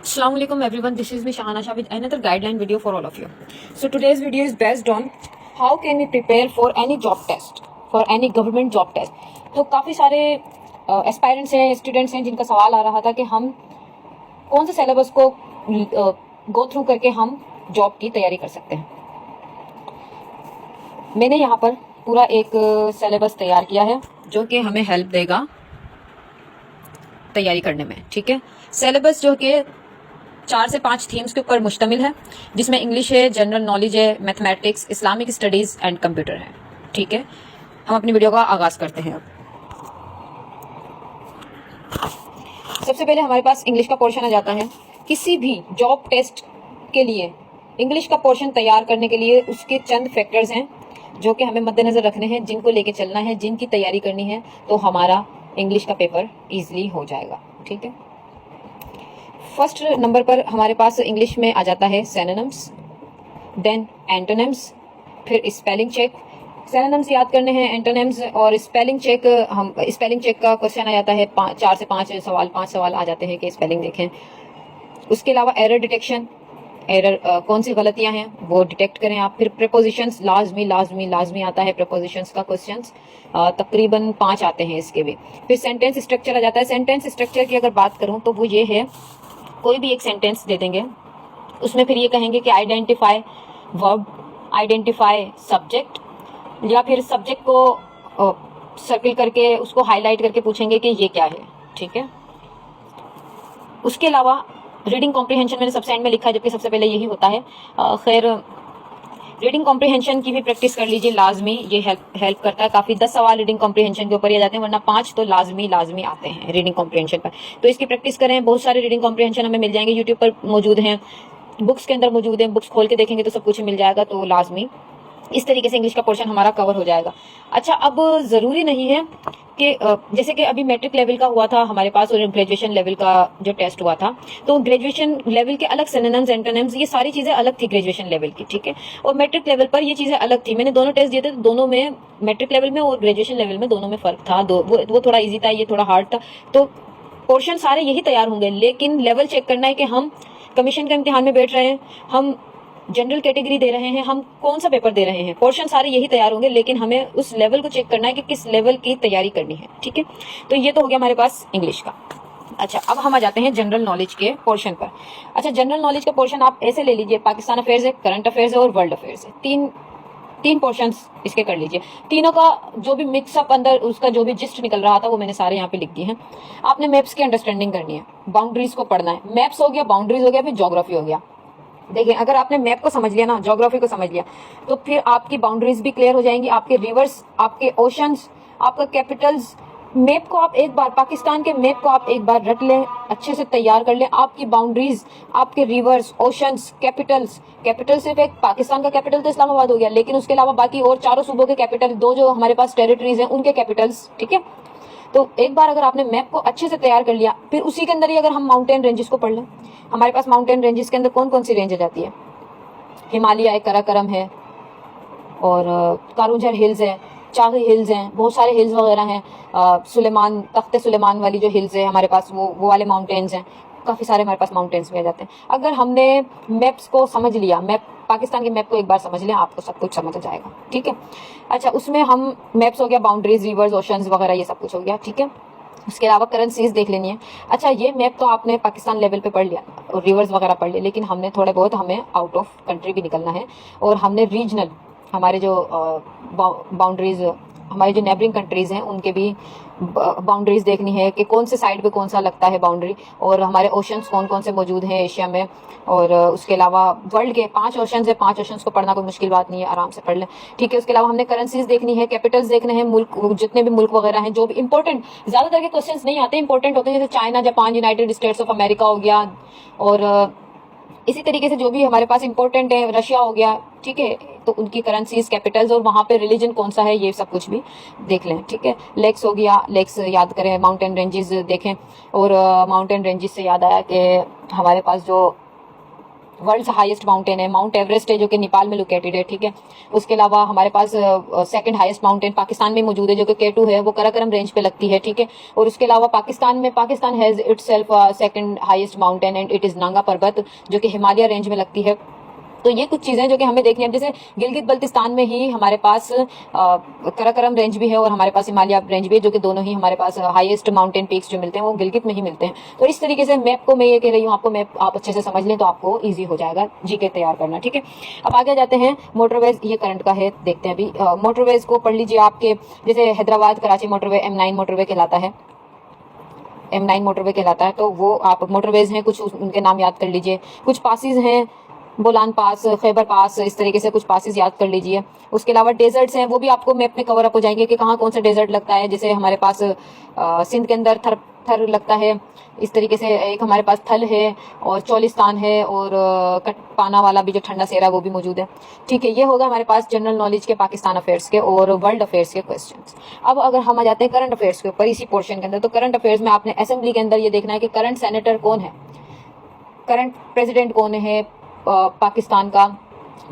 Assalamualaikum everyone, this is me Shahana Shah with another guideline video for all of you. So today's video is based on how can we prepare for any job test, for any government job test. तो काफ़ी सारे aspirants हैं, students हैं जिनका सवाल आ रहा था कि हम कौन से सिलेबस को गो थ्रू करके हम जॉब की तैयारी कर सकते हैं। मैंने यहाँ पर पूरा एक सिलेबस तैयार किया है जो कि हमें हेल्प देगा तैयारी करने में। ठीक है, सिलेबस जो कि 4 से 5 थीम्स के ऊपर मुश्तमिल है, जिसमें इंग्लिश है, जनरल नॉलेज है, mathematics, Islamic studies and computer है। ठीक है, हम अपनी वीडियो का आगाज करते हैं। अब सबसे पहले हमारे पास इंग्लिश का पोर्शन आ जाता है। किसी भी जॉब टेस्ट के लिए इंग्लिश का पोर्शन तैयार करने के लिए उसके चंद फैक्टर्स हैं जो कि हमें मद्देनजर रखने हैं, जिनको लेके चलना है, जिनकी तैयारी करनी है, तो हमारा इंग्लिश का पेपर इजीली हो जाएगा। ठीक है, फर्स्ट नंबर पर हमारे पास इंग्लिश में आ जाता है सिनोनिम्स, देन एंटोनिम्स, फिर स्पेलिंग चेक। सिनोनिम्स याद करने हैं, एंटोनिम्स और स्पेलिंग चेक। हम स्पेलिंग चेक का क्वेश्चन आ जाता है 4 से 5 सवाल, 5 सवाल आ जाते हैं कि स्पेलिंग देखें। उसके अलावा एरर डिटेक्शन, एरर कौन सी गलतियां हैं वो डिटेक्ट करें आप। फिर प्रीपोजिशंस, लाजमी आता है प्रीपोजिशंस का क्वेश्चंस, तकरीबन 5 आते हैं इसके भी। फिर सेंटेंस स्ट्रक्चर आ जाता है। सेंटेंस स्ट्रक्चर की अगर बात करूं तो वो ये है, कोई भी एक सेंटेंस दे देंगे, उसमें फिर ये कहेंगे कि आइडेंटिफाई वर्ब, आइडेंटिफाई सब्जेक्ट, या फिर सब्जेक्ट को सर्किल करके उसको हाईलाइट करके पूछेंगे कि ये क्या है। ठीक है, उसके अलावा रीडिंग कॉम्प्रिहेंशन मैंने सबसे एंड में लिखा है, जबकि सबसे पहले यही होता है। खैर, रीडिंग कॉम्प्रिहेंशन की भी प्रैक्टिस कर लीजिए, लाजमी ये हेल्प करता है काफी। 10 सवाल रीडिंग कॉम्प्रिहेंशन के ऊपर ही आ जाते हैं, वरना 5 तो लाजमी आते हैं रीडिंग कॉम्प्रिहेंशन पर। तो इसकी प्रैक्टिस करें। बहुत सारे रीडिंग कॉम्प्रिहेंशन हमें मिल जाएंगे, यूट्यूब पर मौजूद हैं, बुक्स के अंदर मौजूद हैं, बुक्स खोल के देखेंगे तो सब कुछ मिल जाएगा। तो लाजमी इस तरीके से इंग्लिश का पोर्शन हमारा कवर हो जाएगा। अच्छा, अब जरूरी नहीं है कि जैसे कि अभी मैट्रिक लेवल का हुआ था हमारे पास और ग्रेजुएशन लेवल का जो टेस्ट हुआ था, तो ग्रेजुएशन लेवल के अलग सिनोनिम्स, एंटोनिम्स, ये सारी चीजें अलग थी ग्रेजुएशन लेवल की। ठीक है, और मैट्रिक लेवल पर ये चीजें अलग थी। मैंने दोनों टेस्ट दिए थे, तो दोनों में, मैट्रिक लेवल में और ग्रेजुएशन लेवल में, दोनों में फर्क था। वो थोड़ा ईजी था, ये थोड़ा हार्ड था। तो पोर्शन सारे यही तैयार होंगे, लेकिन लेवल चेक करना है कि हम कमीशन का इम्तिहान में बैठ रहे हैं, हम जनरल कैटेगरी दे रहे हैं, हम कौन सा पेपर दे रहे हैं। पोर्शन सारे यही तैयार होंगे, लेकिन हमें उस लेवल को चेक करना है कि किस लेवल की तैयारी करनी है। ठीक है, तो ये तो हो गया हमारे पास इंग्लिश का। अच्छा, अब हम आ जाते हैं जनरल नॉलेज के पोर्शन पर। अच्छा, जनरल नॉलेज का पोर्शन आप ऐसे ले लीजिए, पाकिस्तान अफेयर्स है, करंट अफेयर्स है और वर्ल्ड अफेयर्स है। तीन पोर्शंस इसके कर लीजिए। तीनों का जो भी मिक्सअप अंदर उसका जो भी जिस्ट निकल रहा था वो मैंने सारे यहाँ पे लिख दिए हैं। आपने मैप्स की अंडरस्टैंडिंग करनी है, बाउंड्रीज को पढ़ना है। मैप्स हो गया, बाउंड्रीज हो गया, फिर ज्योग्राफी हो गया। देखिए, अगर आपने मैप को समझ लिया ना, ज्योग्राफी को समझ लिया, तो फिर आपकी बाउंड्रीज भी क्लियर हो जाएंगी, आपके रिवर्स, आपके ओशंस, आपका कैपिटल्स। मैप को आप एक बार, पाकिस्तान के मैप को आप एक बार रट लें, अच्छे से तैयार कर लें। आपकी बाउंड्रीज, आपके रिवर्स, ओशंस, कैपिटल्स। कैपिटल सिर्फ एक पाकिस्तान का कैपिटल तो इस्लामाबाद हो गया, लेकिन उसके अलावा बाकी और 4 सूबों के कैपिटल, 2 जो हमारे पास टेरिटरीज हैं उनके कैपिटल्स। ठीक है, तो एक बार अगर आपने मैप को अच्छे से तैयार कर लिया, फिर उसी के अंदर ही अगर हम माउंटेन रेंजेस को पढ़ लें, हमारे पास माउंटेन रेंजेस के अंदर कौन कौन सी रेंज आ जाती है? हिमालय है, कराकरम है, और कारूंझर हिल्स है, चागी हिल्स हैं, बहुत सारे हिल्स वगैरह हैं, सुलेमान, तख्ते सुलेमान वाली जो हिल्स है हमारे पास, वो वाले माउंटेन्स हैं। काफ़ी सारे हमारे पास माउंटेन्स भी आ जाते हैं। अगर हमने मैप्स को समझ लिया, मैप, पाकिस्तान के मैप को एक बार समझ लें, आपको सब कुछ समझ जाएगा। ठीक है, अच्छा, उसमें हम मैप्स हो गया, बाउंड्रीज, रिवर्स, ओशंस वगैरह, ये सब कुछ हो गया। ठीक है, उसके अलावा करेंसीज देख लेनी है। अच्छा, ये मैप तो आपने पाकिस्तान लेवल पे पढ़ लिया और रिवर्स वगैरह पढ़ लिया, लेकिन हमने थोड़े बहुत, हमें आउट ऑफ कंट्री भी निकलना है, और हमने रीजनल, हमारे जो बाउंड्रीज, हमारी जो नेबरिंग कंट्रीज हैं उनके भी बाउंड्रीज देखनी है कि कौन से साइड पे कौन सा लगता है बाउंड्री, और हमारे ओशंस कौन कौन से मौजूद हैं एशिया में। और उसके अलावा वर्ल्ड के 5 ओशंस है, 5 ओशंस को पढ़ना कोई मुश्किल बात नहीं है, आराम से पढ़ लें। ठीक है, उसके अलावा हमने करेंसीज देखनी है, कैपिटल्स देखने हैं, मुल्क, जितने भी मुल्क वगैरह हैं जो भी इंपॉर्टेंट, ज्यादातर के क्वेश्चन नहीं आते, इंपॉर्टेंट होते हैं, जैसे China, Japan, United states of America हो गया, और इसी तरीके से जो भी हमारे पास इंपॉर्टेंट है, रशिया हो गया। ठीक है, तो उनकी करेंसीज, कैपिटल्स, और वहाँ पे रिलीजन कौन सा है, ये सब कुछ भी देख लें। ठीक है, लेक्स हो गया, लेक्स याद करें, माउंटेन रेंजेस देखें। और माउंटेन रेंजेस से याद आया कि हमारे पास जो वर्ल्ड्स हाईएस्ट माउंटेन है, माउंट एवरेस्ट है जो कि नेपाल में लोकेटेड है, ठीक है। उसके अलावा हमारे पास सेकंड हाईएस्ट माउंटेन पाकिस्तान में मौजूद है जो कि K2 है, वो कराकोरम रेंज पे लगती है, ठीक है। और उसके अलावा Pakistan has itself second highest mountain and it is Nanga पर्वत जो कि हिमालय रेंज में लगती है। तो ये कुछ चीजें जो कि हमें देखनी है। जैसे गिलगित बल्तिस्तान में ही हमारे पास कराकोरम रेंज भी है और हमारे पास हिमालय रेंज भी है, जो कि दोनों ही हमारे पास हाईएस्ट माउंटेन पीक्स जो मिलते हैं वो गिलगित में ही मिलते हैं। तो इस तरीके से मैप को मैं ये कह रही हूँ, आपको मैप आप अच्छे से समझ लें तो आपको ईजी हो जाएगा जीके तैयार करना, ठीक है। अब आगे जाते हैं मोटरवेज, ये करंट का है, देखते हैं अभी। मोटरवेज को पढ़ लीजिए आपके, जैसे Hyderabad Karachi motorway M9 motorway कहलाता है, M9 मोटरवे कहलाता है। तो वो आप मोटरवेज हैं, कुछ उनके नाम याद कर लीजिए। कुछ पासिस हैं, बोलान पास, खैबर पास, इस तरीके से कुछ पासिस याद कर लीजिए। उसके अलावा डेजर्ट्स हैं, वो भी आपको मैप में कवर अप हो जाएंगे कि कहाँ कौन सा डेजर्ट लगता है। जैसे हमारे पास सिंध के अंदर थर लगता है, इस तरीके से एक हमारे पास थल है और चौलिस्तान है और कटपाना वाला भी जो ठंडा सेरा वो भी मौजूद है, ठीक है। ये होगा हमारे पास जनरल नॉलेज के, पाकिस्तान अफेयर्स के और वर्ल्ड अफेयर्स के क्वेश्चंस। अब अगर हम आ जाते हैं करंट अफेयर्स के ऊपर इसी पोर्शन के अंदर, तो करंट अफेयर्स में आपने असेंबली के अंदर ये देखना है कि करंट सेनेटर कौन है, करंट प्रेसिडेंट कौन है पाकिस्तान का,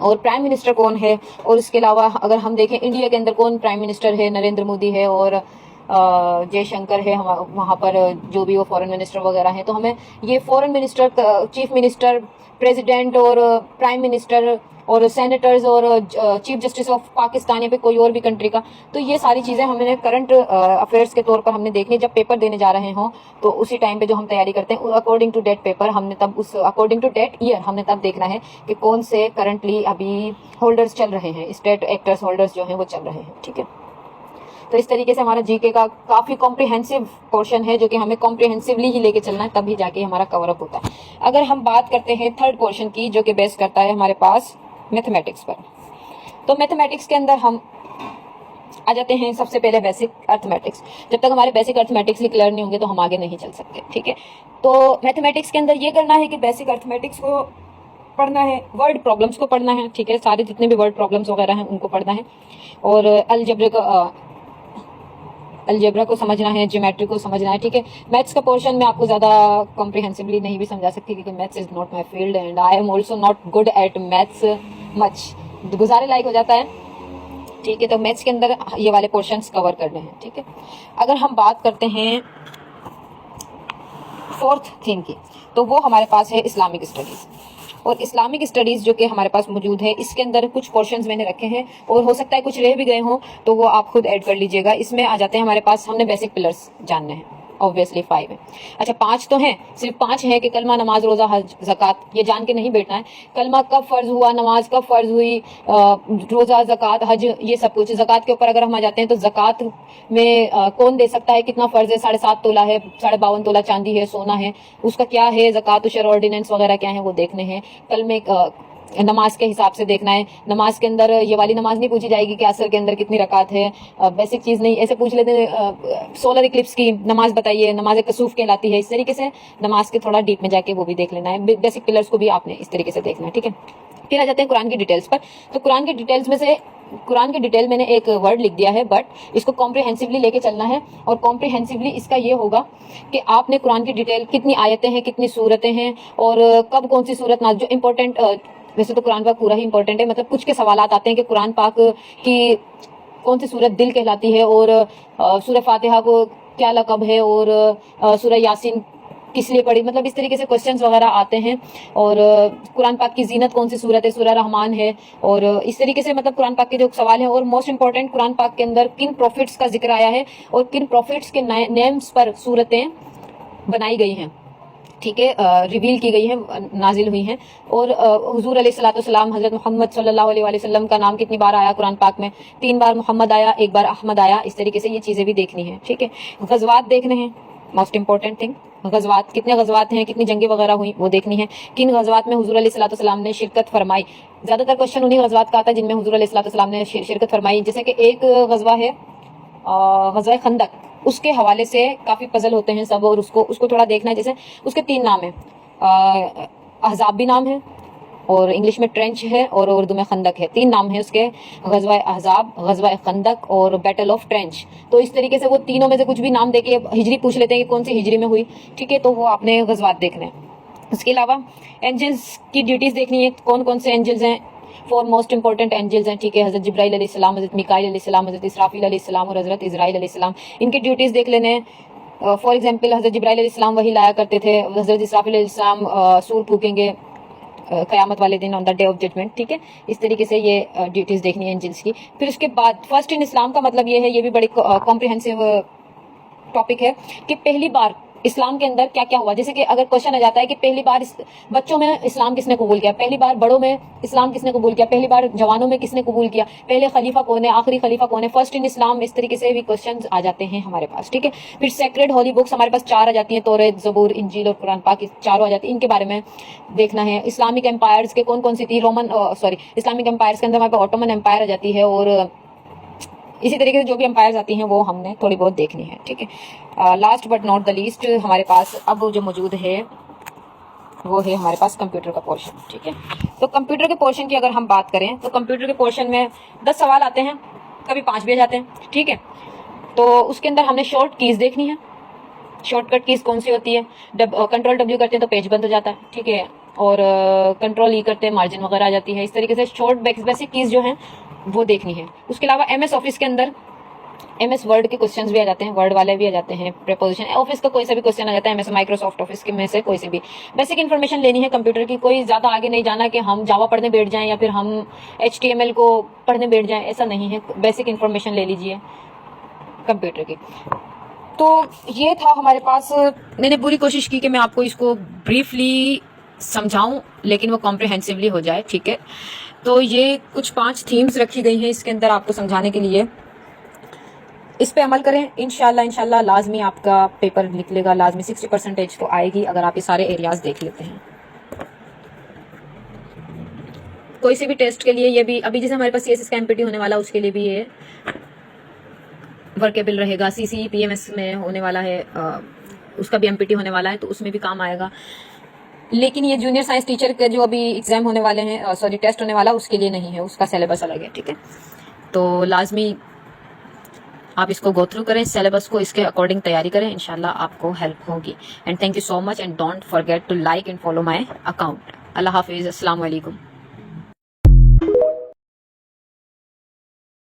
और प्राइम मिनिस्टर कौन है। और उसके अलावा अगर हम देखें इंडिया के अंदर कौन प्राइम मिनिस्टर है, नरेंद्र मोदी है और जयशंकर है वहाँ पर, जो भी वो फॉरेन मिनिस्टर वगैरह हैं। तो हमें ये foreign minister, chief minister, president और प्राइम मिनिस्टर और सेनेटर्स और चीफ जस्टिस ऑफ पाकिस्तान या फिर कोई और भी कंट्री का, तो ये सारी चीज़ें हमें करंट अफेयर्स के तौर पर हमने देखनी। जब पेपर देने जा रहे हों तो उसी टाइम पे जो हम तैयारी करते हैं अकॉर्डिंग टू डेट पेपर, हमने तब उस अकॉर्डिंग टू डेट ईयर हमने तब देखना है कि कौन से करंटली अभी होल्डर्स चल रहे हैं, स्टेट एक्टर्स होल्डर्स जो हैं वो चल रहे हैं, ठीक है। तो इस तरीके से हमारा जीके का काफ़ी कॉम्प्रिहेंसिव पोर्शन है जो कि हमें कॉम्प्रिहेंसिवली ही लेके चलना है, तभी जाके हमारा कवर अप होता है। अगर हम बात करते हैं थर्ड पोर्शन की, जो कि बेस करता है हमारे पास मैथमेटिक्स पर, तो मैथमेटिक्स के अंदर हम आ जाते हैं सबसे पहले बेसिक अर्थमेटिक्स। जब तक हमारे बेसिक अर्थमेटिक्स ही क्लियर नहीं होंगे तो हम आगे नहीं चल सकते, ठीक है। तो मैथमेटिक्स के अंदर ये करना है कि बेसिक अर्थमेटिक्स को पढ़ना है, वर्ड प्रॉब्लम्स को पढ़ना है, ठीक है। सारे जितने भी वर्ड प्रॉब्लम्स वगैरह हैं उनको पढ़ना है, और अलजेब्रा को समझना है, ज्योमेट्री को समझना है, ठीक है। मैथ्स का पोर्शन में आपको ज़्यादा कॉम्प्रिहेंसिवली नहीं भी समझा सकती क्योंकि maths is not my field and I am also not good at maths much, गुजारे लायक हो जाता है, ठीक है। तो मैथ्स के अंदर ये वाले पोर्शंस कवर करने हैं, ठीक है। अगर हम बात करते हैं फोर्थ थीम की, तो वो हमारे पास है इस्लामिक स्टडीज़। और इस्लामिक स्टडीज़ जो कि हमारे पास मौजूद है, इसके अंदर कुछ पोर्शंस मैंने रखे हैं और हो सकता है कुछ रह भी गए हों, तो वो आप खुद ऐड कर लीजिएगा। इसमें आ जाते हैं हमारे पास, हमने बेसिक पिलर्स जानने हैं, ऑब्वियसली 5 है। अच्छा 5 तो हैं, सिर्फ 5 है कि कलमा, नमाज, रोज़ा, हज, ज़कात, ये जान के नहीं बैठना है। कलमा कब फ़र्ज़ हुआ, नमाज कब फ़र्ज़ हुई, रोज़ा, ज़कात, हज, ये सब कुछ। ज़कात के ऊपर अगर हम आ जाते हैं तो ज़कात में कौन दे सकता है, कितना फ़र्ज़ है, 7.5 तोला है, 52.5 तोला चांदी है, सोना है, उसका क्या है, ज़कात शर ऑर्डिनेंस वगैरह क्या है वो देखने हैं। कल में नमाज के हिसाब से देखना है। नमाज के अंदर ये वाली नमाज नहीं पूछी जाएगी कि असर के अंदर कितनी रकात है, बेसिक चीज़ नहीं, ऐसे पूछ लेते हैं सोलर इक्लिप्स की नमाज बताइए, नमाज कसूफ कहलाती है। इस तरीके से नमाज के थोड़ा डीप में जाके वो भी देख लेना है। बेसिक पिलर्स को भी आपने इस तरीके से देखना है, ठीक है। फिर आ जाते हैं कुरान की डिटेल्स पर। तो कुरान की डिटेल्स में से, कुरान की डिटेल मैंने एक वर्ड लिख दिया है, बट इसको कॉम्प्रिहेंसिवली लेके चलना है। और कॉम्प्रिहेंसिवली इसका ये होगा कि आपने कुरान की डिटेल, कितनी आयतें हैं, कितनी सूरतें हैं और कब कौन सी सूरत ना, जो इंपॉर्टेंट, वैसे तो कुरान पाक पूरा ही इंपॉर्टेंट है, मतलब कुछ के सवालात आते हैं कि कुरान पाक की कौन सी सूरत दिल कहलाती है और सूरह फातिहा को क्या लक़ब है और सूरह यासीन किस लिए पढ़ी, मतलब इस तरीके से क्वेश्चंस वगैरह आते हैं। और कुरान पाक की जीनत कौन सी सूरत है, सूरह रहमान है, और इस तरीके से मतलब कुरान पाक के जो सवाल हैं। और मोस्ट इंपॉर्टेंट, कुरान पाक के अंदर किन प्रॉफिट्स का जिक्र आया है और किन प्रॉफिट्स के नेम्स पर सूरतें बनाई गई हैं, ठीक है, रिवील की गई हैं, नाजिल हुई हैं। और हुजूर अलैहिस्सलाम हज़रत मोहम्मद सल्लल्लाहु अलैहि वसल्लम का नाम कितनी बार आया कुरान पाक में, 3 बार मोहम्मद आया, 1 बार अहमद आया। इस तरीके से ये चीज़ें भी देखनी है, ठीक है। गज़वात देखने हैं, मोस्ट इंपॉर्टेंट थिंग, गज़वात, कितने गज़वात हैं, कितनी जंगें वगैरह हुई वो देखनी है। किन गज़वात में हुजूर अलैहिस्सलाम ने शिरकत फरमाई। ज़्यादातर क्वेश्चन उन्हीं गज़वात का आता है जिनमें हुजूर अलैहिस्सलाम ने शिरकत फरमाई। जैसे कि एक गज़वा है गज़वा खंदक, उसके हवाले से काफ़ी पजल होते हैं सब, और उसको थोड़ा देखना है। जैसे उसके 3 नाम हैं, अहज़ाब भी नाम है और इंग्लिश में ट्रेंच है और उर्दू में खंदक है। 3 नाम है उसके, गज़वा अहज़ाब, गज़वा खंदक और बैटल ऑफ ट्रेंच। तो इस तरीके से वो तीनों में से कुछ भी नाम देके हिजरी पूछ लेते हैं कि कौन सी हिजरी में हुई, ठीक है। तो वो आपने गज़वात देखने हैं। उसके अलावा एंजल्स की ड्यूटीज देखनी है, कौन कौन से एंजल्स हैं, 4 मोस्ट इंपॉर्टेंट एंजल्स हैं, ठीक है। हजरत जिब्राइल अलैहिस्सलाम, हजरत मिकाइल अलैहिस्सलाम, हजरत इसराफील अलैहिस्सलाम और हजरत इजराइल अलैहिस्सलाम, इनकी ड्यूटीज देख लेने हैं। फॉर एग्जांपल हजरत जिब्राइल अलैहिस्सलाम वही लाया करते थे, हजरत इसराफील अलैहिस्सलाम सूर फूकेंगे क़यामत वाले दिन on the day of judgement, ठीक है। इस तरीके से ये ड्यूटीज देखनी है एंजल्स की। फिर उसके बाद फर्स्ट इन इस्लाम का मतलब ये है, ये भी बड़ी कॉम्प्रिहेंसिव टॉपिक है कि पहली बार इस्लाम के अंदर क्या क्या हुआ। जैसे कि अगर क्वेश्चन आ जाता है कि पहली बार बच्चों में इस्लाम किसने कबूल किया, पहली बार बड़ों में इस्लाम किसने कबूल किया, पहली बार जवानों में किसने कबूल किया, पहले खलीफा कौन है, आखिरी खलीफा कौन है, फर्स्ट इन इस्लाम, इस तरीके से भी क्वेश्चन आ जाते हैं हमारे पास, ठीक है। फिर सेक्रेड होली बुक्स हमारे पास 4 आ जाती हैं, तौरात, ज़बूर, इंजील और कुरान पाक, चारों आ जाती है। इनके बारे में देखना है। इस्लामिक एम्पायर्स के कौन कौन सी थी, इस्लामिक एम्पायर्स के अंदर हमारे पास ऑटोमन एम्पायर आ जाती है, और इसी तरीके से जो भी एम्पायर्स आती हैं वो हमने थोड़ी बहुत देखनी है, ठीक है। Last but not the least हमारे पास अब जो मौजूद है वो है हमारे पास कंप्यूटर का पोर्शन, ठीक है। तो कंप्यूटर के पोर्शन की अगर हम बात करें तो कंप्यूटर के पोर्शन में 10 सवाल आते हैं, कभी 5 भी आ जाते हैं, ठीक है। तो उसके अंदर हमने शॉर्ट कीज देखनी है। शॉर्टकट कीज कौन सी होती है, कंट्रोल W करते हैं तो पेज बंद हो जाता है, ठीक है, और कंट्रोल E करते हैं मार्जिन वगैरह आ जाती है। इस तरीके से शॉर्ट बेसिक कीज जो हैं वो देखनी है। उसके अलावा MS ऑफिस के अंदर MS वर्ड के क्वेश्चंस भी आ जाते हैं, वर्ड वाले भी आ जाते हैं, प्रीपोजिशन ऑफिस का कोई सा भी क्वेश्चन आ जाता है, MS माइक्रोसॉफ्ट ऑफिस के में से कोई से भी। बेसिक इन्फॉर्मेशन लेनी है कंप्यूटर की, कोई ज़्यादा आगे नहीं जाना कि हम जावा पढ़ने बैठ जाएं या फिर हम HTML को पढ़ने बैठ जाएं, ऐसा नहीं है। बेसिक इन्फॉर्मेशन ले लीजिए कंप्यूटर की। तो ये था हमारे पास। मैंने पूरी कोशिश की कि मैं आपको इसको ब्रीफली समझाऊं लेकिन वो कॉम्प्रिहेंसिवली हो जाए, ठीक है। तो ये कुछ 5 थीम्स रखी गई हैं इसके अंदर आपको समझाने के लिए। इस पे अमल करें, इंशाल्लाह लाजमी आपका पेपर निकलेगा, लाजमी 60% तो आएगी अगर आप ये सारे एरियाज देख लेते हैं। कोई से भी टेस्ट के लिए ये भी, अभी जैसे हमारे पास CSS का MPT होने वाला, उसके लिए भी ये वर्केबल रहेगा। CC PMS में होने वाला है, उसका भी MPT होने वाला है, तो उसमें भी काम आएगा। लेकिन ये जूनियर साइंस टीचर के जो अभी एग्जाम होने वाले हैं, टेस्ट होने वाला, उसके लिए नहीं है, उसका सिलेबस अलग है, ठीक है। तो लाजमी आप इसको गो थ्रू करें, सिलेबस को इसके अकॉर्डिंग तैयारी करें, इंशाल्लाह आपको हेल्प होगी। And thank you so much and don't forget to like and follow my account. अल्लाह हाफिज़, अस्सलाम वालेकुम।